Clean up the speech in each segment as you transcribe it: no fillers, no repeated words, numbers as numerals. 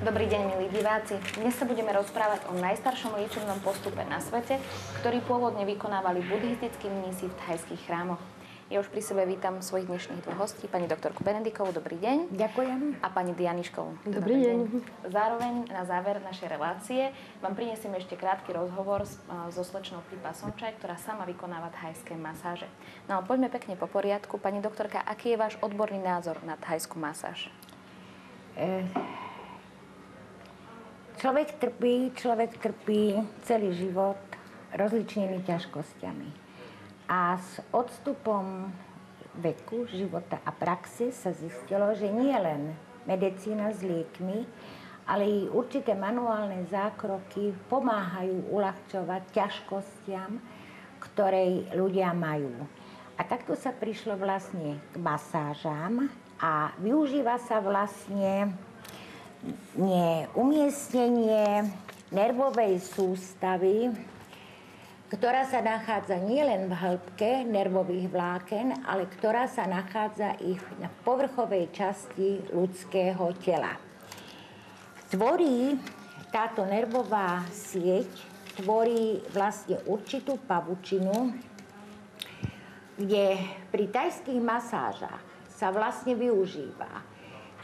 Dobrý deň, milí diváci. Dnes sa budeme rozprávať o najstaršom liečebnom postupe na svete, ktorý pôvodne vykonávali buddhistickí mnísi v thajských chrámoch. Ja už pri sebe vítam svojich dnešných dvoch hostí, pani doktorku Benedikovú, dobrý deň. Ďakujem. A pani Dianiškovú. Dobrý deň. Zároveň na záver našej relácie vám prinesieme ešte krátky rozhovor so slečnou Pipa Sončaj, ktorá sama vykonáva thajské masáže. No poďme pekne po poriadku. Pani doktorka, aký je váš odborný názor na thajskú masáž? Človek trpí celý život rozličnými ťažkosťami. A s odstupom veku, života a praxe sa zistilo, že nie len medicína s liekmi, ale i určité manuálne zákroky pomáhajú uľahčovať ťažkostiam, ktoré ľudia majú. A takto sa prišlo vlastne k masážám a využíva sa vlastne umiestnenie nervovej sústavy, ktorá sa nachádza nielen v hĺbke nervových vláken, ale ktorá sa nachádza i na povrchovej časti ľudského tela. Táto nervová sieť tvorí vlastne určitú pavučinu, kde pri thajských masážach sa vlastne využíva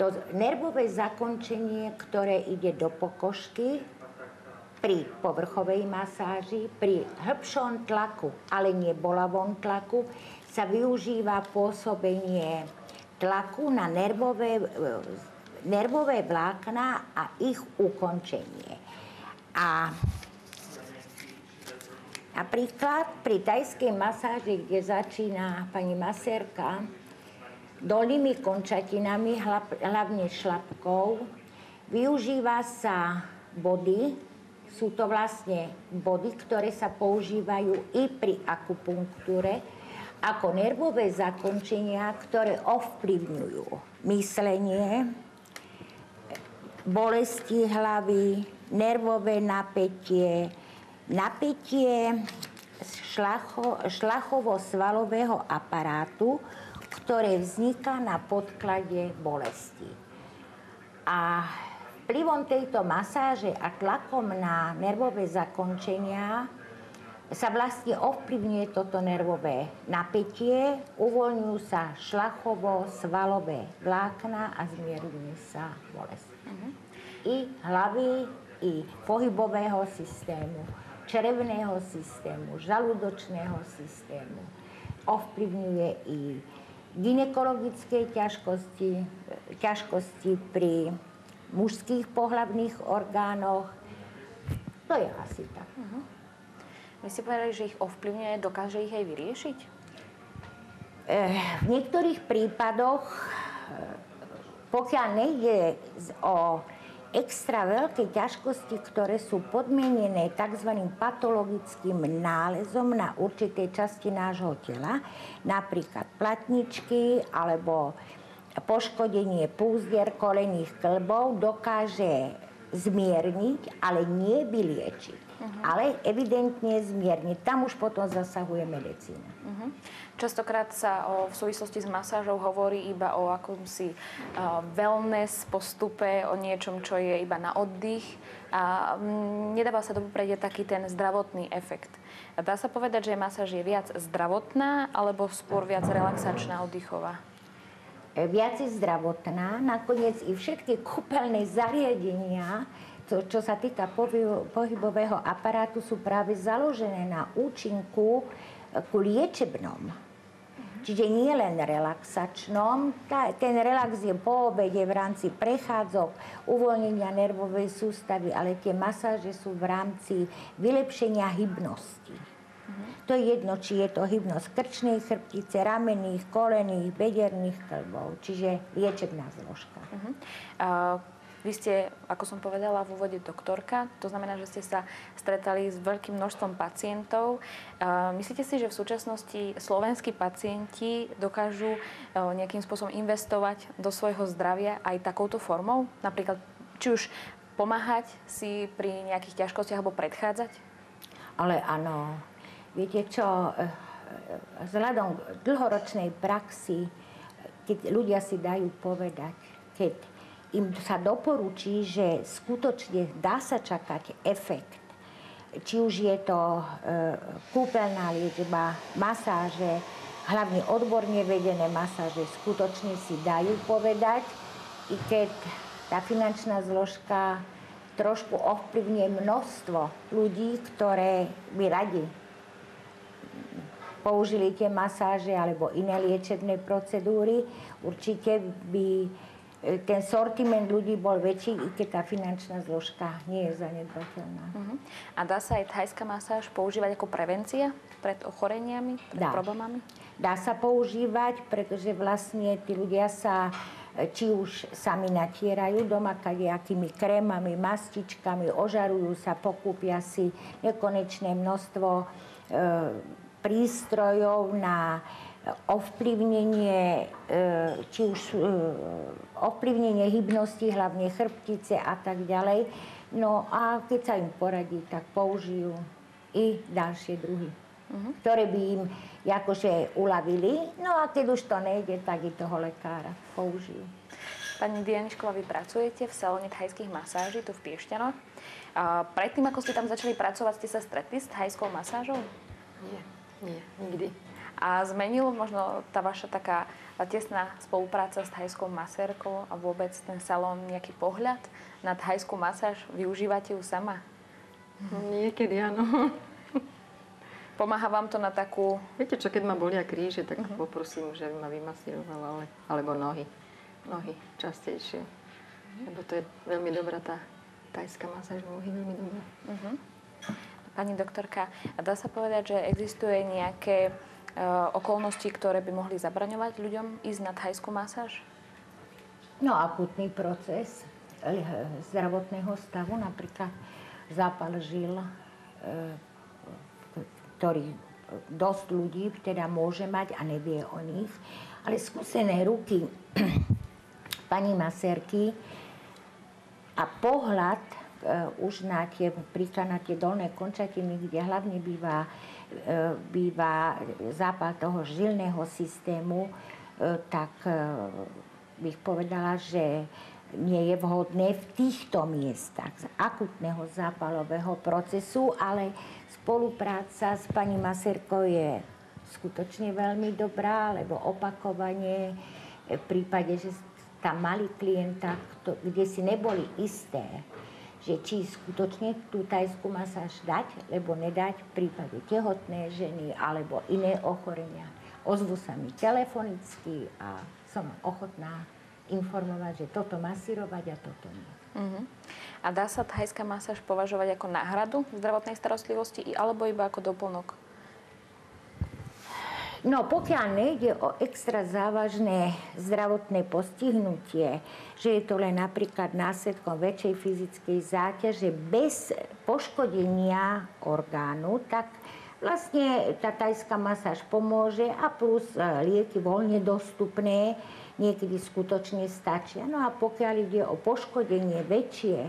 to nervové zakončenie, ktoré ide do pokožky, pri povrchovej masáži, pri hĺbšom tlaku, ale nie bolavom tlaku, sa využíva pôsobenie tlaku na nervové vlákna a ich ukončenie. A napríklad pri thajskej masáži, kde začína pani masérka dolnými končatinami, hlavne šlapkou, využíva sa body. Sú to vlastne body, ktoré sa používajú i pri akupunktúre ako nervové zakončenia, ktoré ovplyvňujú myslenie, bolesti hlavy, nervové napätie šlachovo-svalového aparátu, ktoré vzniká na podklade bolesti. A vplyvom tejto masáže a tlakom na nervové zakončenia sa vlastne ovplyvňuje toto nervové napätie, uvoľňujú sa šlachovo-svalové vlákna a zmierňuje sa bolesť. I hlavy, i pohybového systému, črevného systému, žalúdočného systému. Ovplyvňuje i gynekologické ťažkosti pri mužských pohlavných orgánoch. To je asi tak. Vy ste povedali, že ich ovplyvňuje, dokáže ich aj vyriešiť? V niektorých prípadoch, pokiaľ nejde o extra veľké ťažkosti, ktoré sú podmienené tzv. Patologickým nálezom na určitej časti nášho tela, napríklad platničky alebo poškodenie púzdier kolenných kĺbov, dokáže zmierniť, ale nie vyliečiť. Ale evidentne zmierniť. Tam už potom zasahuje medicína. Častokrát sa v súvislosti s masážou hovorí iba o akomsi wellness postupe, o niečom, čo je iba na oddych. A nedáva sa do popredia taký ten zdravotný efekt. Dá sa povedať, že masáž je viac zdravotná, alebo skôr viac relaxačná, oddychová? Viac je zdravotná. Nakoniec i všetky kúpeľné zariadenia, čo sa týka pohybového aparátu, sú práve založené na účinku ku liečebnom. Čiže nie len relaxačnom. Ten relax je po obede v rámci prechádzok, uvoľnenia nervovej sústavy, ale tie masáže sú v rámci vylepšenia hybnosti. To je jedno, či je to hybnosť krčnej chrbtice, ramenných, kolenných, bederných kĺbov, čiže liečebná zložka. Vy ste, ako som povedala v úvode, doktorka, to znamená, že ste sa stretali s veľkým množstvom pacientov. Myslíte si, že v súčasnosti slovenskí pacienti dokážu nejakým spôsobom investovať do svojho zdravia aj takouto formou? Napríklad, či už pomáhať si pri nejakých ťažkostiach alebo predchádzať? Ale áno. Viete čo, vzhľadom k dlhoročnej praxi, keď ľudia si dajú povedať, keď im sa doporučí, že skutočne dá sa čakať efekt. Či už je to kúpeľná liečba, masáže, hlavne odborne vedené masáže skutočne si dajú povedať, i keď tá finančná zložka trošku ovplyvňuje množstvo ľudí, ktoré by radi použili tie masáže alebo iné liečebné procedúry. Určite by ten sortiment ľudí bol väčší, i keď tá finančná zložka nie je zanedbateľná. A dá sa aj thajská masáž používať ako prevencia pred ochoreniami, pred problémami? Dá sa používať, pretože vlastne tí ľudia sa či už sami natierajú doma kadejakými krémami, mastičkami, ožarujú sa, pokúpia si nekonečné množstvo prístrojov na ovplyvnenie, či už ovplyvnenie hybnosti, hlavne chrbtice a tak ďalej. No a keď sa im poradí, tak použijú i ďalšie druhy, ktoré by im akože uľavili. No a keď už to nejde, tak i toho lekára použijú. Pani Dianišková, vy pracujete v salóne thajských masáží tu v Piešťanoch. Predtým, ako ste tam začali pracovať, ste sa stretli s thajskou masážou? Nie, nikdy. A zmenilo možno tá vaša taká tesná spolupráca s thajskou masérkou a vôbec ten salón nejaký pohľad na thajskú masáž? Využívate ju sama? Niekedy áno. Pomáha vám to na takú... Viete čo, keď ma bolia kríže, tak poprosím, že by ma vymasírovala, alebo nohy. Nohy častejšie. Lebo to je veľmi dobrá tá thajská masáž, nohy veľmi dobrá. Pani doktorka, dá sa povedať, že existuje nejaké okolnosti, ktoré by mohli zabraňovať ľuďom ísť na thajskú masáž? No, akutný proces zdravotného stavu, napríklad zápal žil, ktorý dosť ľudí teda môže mať a nevie o nich. Ale skúsené ruky pani masérky a pohľad už na tie, príklad na tie dolné končatiny, kde hlavne býva zápal toho žilného systému, tak bych povedala, že nie je vhodné v týchto miestach z akutného zápalového procesu, ale spolupráca s pani masérkou je skutočne veľmi dobrá, lebo opakovanie v prípade, že tam mali klienta, kde si neboli isté, že či skutočne tú thajskú masáž dať, lebo nedať v prípade tehotné ženy alebo iné ochorenia. Ozvu sa mi telefonicky a som ochotná informovať, že toto masírovať a toto nie. A dá sa thajská masáž považovať ako náhradu zdravotnej starostlivosti alebo iba ako doplnok? No, pokiaľ nejde o extra závažné zdravotné postihnutie, že je to len napríklad následkom väčšej fyzickej záťaže bez poškodenia orgánu, tak vlastne tá thajská masáž pomôže a plus lieky voľne dostupné niekedy skutočne stačia. No a pokiaľ ide o poškodenie väčšie,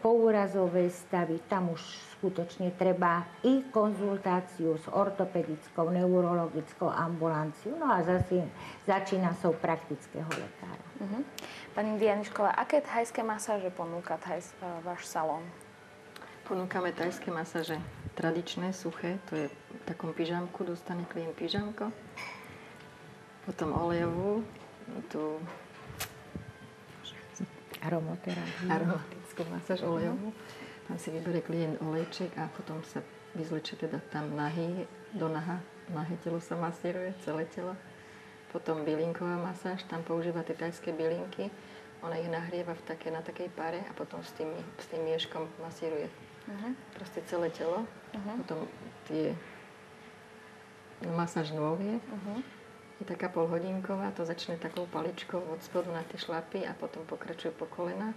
poúrazové stavy, tam už skutočne treba i konzultáciu s ortopedickou, neurologickou ambulanciou, no a zase začína sa praktického lekára. Pani Dianišková, aké thajské masáže ponúka váš salón? Ponúkame thajské masáže tradičné, suché, to je v takom pyžamku, dostane klient pyžamko. Potom olejovú, tú aromatickú masáž olejovú. Tam si vyberie klient olejček a potom sa vyzlečie teda tam nahý, do nahé telo sa masíruje, celé telo. Potom bylinková masáž, tam používa tie thajské bylinky. Ona ich nahrieva na takej páre a potom s tým mieškom masíruje proste celé telo. Potom masáž nôh je taká polhodinková, to začne takou paličkou od spodu na tie šlapy a potom pokračuje po kolena.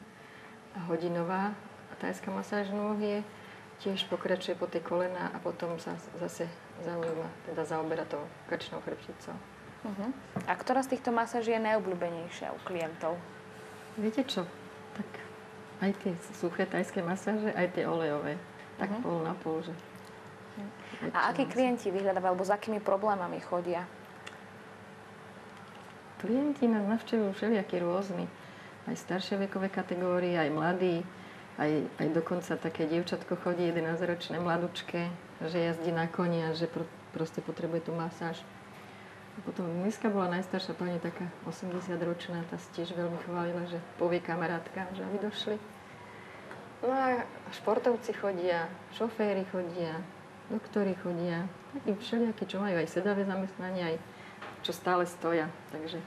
A hodinová thajská masáž nôh je tiež pokračuje po tie kolena a potom sa zase zaoberá tou krčnou chrbticou. A ktorá z týchto masáží je najobľúbenejšia u klientov? Viete čo? Tak aj tie suché thajské masáže, aj tie olejové. Tak pol na pol, že... A akí klienti vyhľadávajú, alebo s akými problémami chodia? Klienti nás navštevujú všelijakí rôzni. aj staršie vekové kategórie, aj mladí, aj dokonca také dievčatko chodí, 11-ročné mladučké, že jazdí na koni a že proste potrebuje tú masáž. A potom dneska bola najstaršia pani, taká 80-ročná, tá si tiež veľmi chválila, že povie kamarátka, že aby došli. No a športovci chodia, šoféri chodia, doktori chodia, takí všelijakí, čo majú aj sedavé zamestnania, aj čo stále stoja. Takže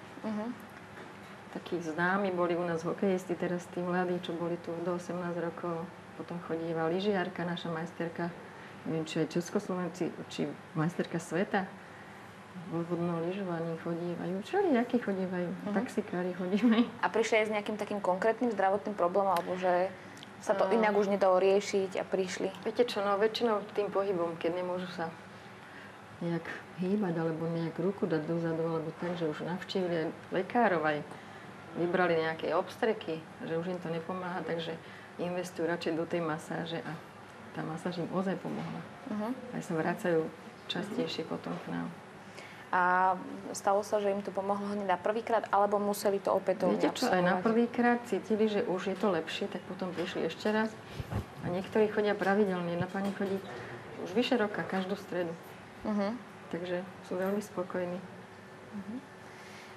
takí známi boli u nás hokejisti, teraz tí mladí, čo boli tu do 18 rokov. Potom chodíva lyžiarka, naša majsterka, neviem, či aj Českoslovenci, či majsterka sveta. Vo vodnom lyžovaní chodívajú, všelijakí chodívajú, taxikári chodívajú. A prišli aj s nejakým takým konkrétnym zdravotným problémom, alebo že sa to inak už nedalo riešiť a prišli? Viete čo, no väčšinou tým pohybom, keď nemôžu sa nejak hýbať, alebo nejak ruku dať dozadu, alebo tak, že už navštívili aj lekárov, aj vybrali nejaké obstreky, že už im to nepomáha, takže investujú radšej do tej masáže a tá masáž im ozaj pomohla. Aj sa vracajú častejšie potom k nám. A stalo sa, že im to pomohlo hneď na prvýkrát, alebo museli to opätovne Viete čo, aj na prvýkrát cítili, že už je to lepšie, tak potom prišli ešte raz. A niektorí chodia pravidelne. Jedna pani chodí už vyše roka, každú stredu. Takže sú veľmi spokojní.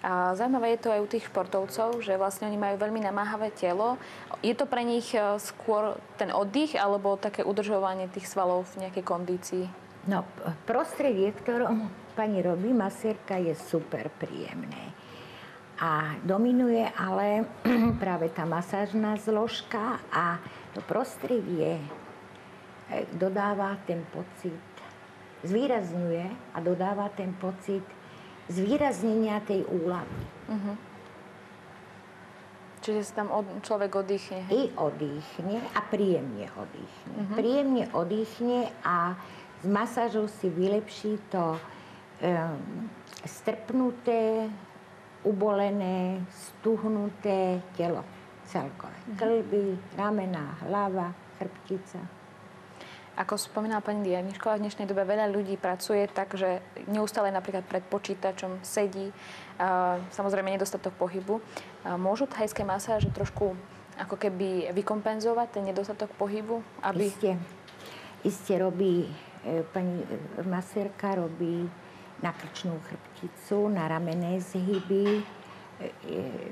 A zaujímavé je to aj u tých športovcov, že vlastne oni majú veľmi namáhavé telo. Je to pre nich skôr ten oddych, alebo také udržovanie tých svalov v nejakej kondícii? No, prostredie, v ktorom pani robí masérka, je super príjemné. A dominuje ale práve tá masážna zložka a to prostredie dodáva ten pocit, zvýrazňuje a dodáva ten pocit zvýraznenia tej úľavy. Čiže sa tam človek oddychne. I oddychne a príjemne oddychne. Príjemne oddychne a s masážou si vylepší to strpnuté, ubolené, stuhnuté telo celkové. Kĺby, ramená, hlava, chrbtica. Ako spomínala pani Dianišková, v dnešnej dobe veľa ľudí pracuje tak, že neustále napríklad pred počítačom sedí. Samozrejme nedostatok pohybu. Môžu thajské masáže trošku ako keby vykompenzovať ten nedostatok pohybu? Aby... Isté robí, pani masérka robí na krčnú chrbticu, na ramenné zhyby,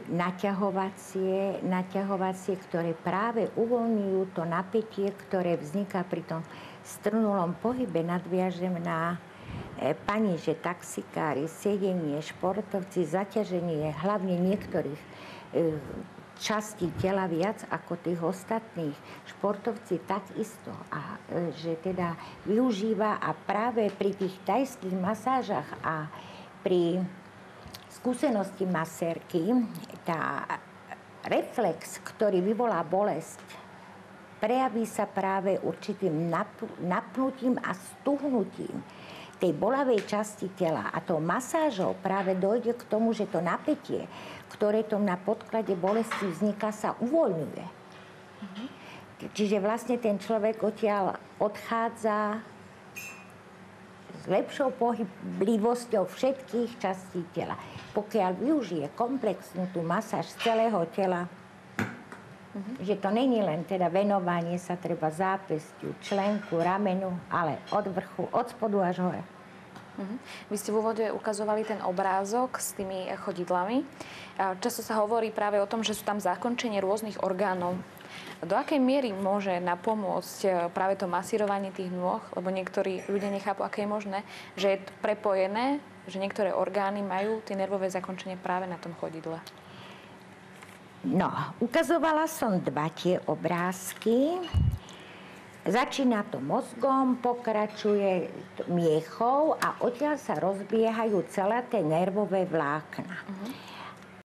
naťahovacie, ktoré práve uvoľňujú to napätie, ktoré vzniká pri tom strnulom pohybe. Nadviažem na pani, že taxikári, sedenie, športovci, zaťaženie hlavne niektorých častí tela viac ako tých ostatných. Športovci takisto. A že teda využíva a práve pri tých thajských masážach a pri skúsenosti masérky, tá reflex, ktorý vyvolá bolesť, prejaví sa práve určitým napnutím a stuhnutím tej bolavej časti tela. A tou masážou práve dojde k tomu, že to napätie, ktoré tom na podklade bolesti vzniká, sa uvoľňuje. Čiže vlastne ten človek odtiaľ odchádza s lepšou pohyblivosťou všetkých častí tela. Pokiaľ využije komplexnú tú masáž z celého tela, že to není len teda venovanie sa treba zápestiu, členku, ramenu, ale od vrchu, od spodu až hore. Vy ste v úvode ukazovali ten obrázok s tými chodidlami. Často sa hovorí práve o tom, že sú tam zakončenie rôznych orgánov. Do akej miery môže napomôcť práve to masírovanie tých nôh? Lebo niektorí ľudia nechápu, aké je možné, že je prepojené, že niektoré orgány majú tie nervové zakončenie práve na tom chodidle. No, ukazovala som tie obrázky. Začína to mozgom, pokračuje miechou a odtiaľ sa rozbiehajú celé tie nervové vlákna.